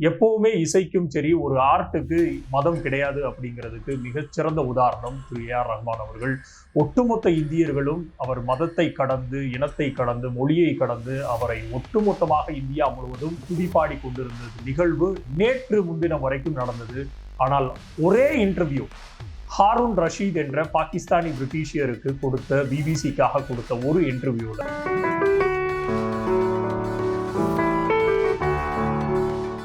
எப்பவுமே இசைக்கும் சரி ஒரு ஆர்ட்டுக்கு மதம் கிடையாது அப்படிங்கிறதுக்கு மிகச்சிறந்த உதாரணம் திரு ஏ.ஆர். ரஹ்மான் அவர்கள். ஒட்டுமொத்த இந்தியர்களும் அவர் மதத்தை கடந்து, இனத்தை கடந்து, மொழியை கடந்து அவரை ஒட்டுமொத்தமாக இந்தியா முழுவதும் துதிப்பாடி கொண்டிருந்த நிகழ்வு நேற்று முன்தினம் வரைக்கும் நடந்தது. ஆனால் ஒரே இன்டர்வியூ ஹாரூன் ரஷீத் என்ற பாகிஸ்தானி பிரிட்டிஷியருக்கு கொடுத்த பிபிசிக்காக கொடுத்த ஒரு இன்டர்வியூல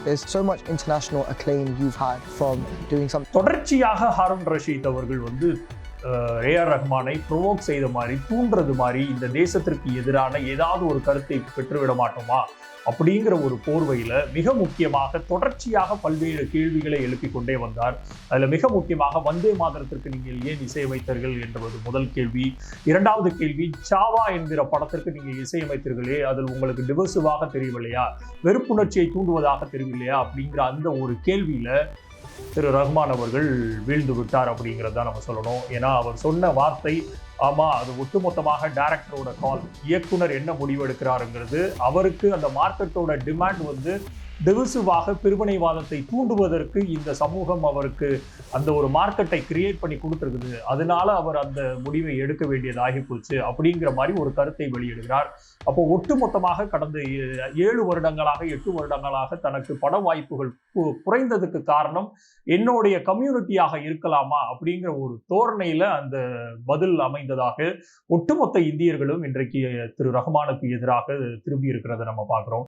There's so much international acclaim you've had from doing something. தொடர்ச்சியாக ஹாரூன் ரஷீத் அவர்கள் ஏ.ஆர். ரஹ்மானை ப்ரொவோக் செய்த மாதிரி, தூண்டுறது மாதிரி, இந்த தேசத்திற்கு எதிரான ஏதாவது ஒரு கருத்தை பெற்றுவிட மாட்டோமா அப்படிங்கிற ஒரு போர்வையில மிக முக்கியமாக தொடர்ச்சியாக பல்வேறு கேள்விகளை எழுப்பிக் கொண்டே வந்தார். அதுல மிக முக்கியமாக வந்தே மாதரத்திற்கு நீங்கள் ஏன் இசையமைத்தீர்கள் என்பது முதல் கேள்வி. இரண்டாவது கேள்வி, சாவா என்கிற படத்திற்கு நீங்க இசையமைத்தீர்களே, அதில் உங்களுக்கு டிவர்சிவாக தெரியவில்லையா, வெறுப்புணர்ச்சியை தூண்டுவதாக தெரியவில்லையா அப்படிங்கிற அந்த ஒரு கேள்வியில திரு ரஹ்மான் அவர்கள் வீழ்ந்து விட்டார் அப்படிங்கிறத நம்ம சொல்லணும். ஏன்னா அவர் சொன்ன வார்த்தை, ஆமா அது ஒட்டுமொத்தமாக டைரக்டரோட கால், இயக்குனர் என்ன முடிவு எடுக்கிறாருங்கிறது, அவருக்கு அந்த மார்க்கெட்டோட டிமாண்ட் டிவிசிவாக பிரிவினைவாதத்தை தூண்டுவதற்கு இந்த சமூகம் அவருக்கு அந்த ஒரு மார்க்கெட்டை கிரியேட் பண்ணி கொடுத்துருக்குது, அதனால அவர் அந்த முடிவை எடுக்க வேண்டியதாகி போச்சு அப்படிங்கிற மாதிரி ஒரு கருத்தை வெளியிடுகிறார். அப்போ ஒட்டுமொத்தமாக கடந்த 7 வருடங்களாக 8 வருடங்களாக தனக்கு பட வாய்ப்புகள் குறைந்ததுக்கு காரணம் என்னுடைய கம்யூனிட்டியாக இருக்கலாமா அப்படிங்கிற ஒரு தோரணையில அந்த பதில் அமைந்ததாக ஒட்டுமொத்த இந்தியர்களும் இன்றைக்கு திரு ரஹ்மானுக்கு எதிராக திரும்பி இருக்கிறத நம்ம பார்க்கிறோம்.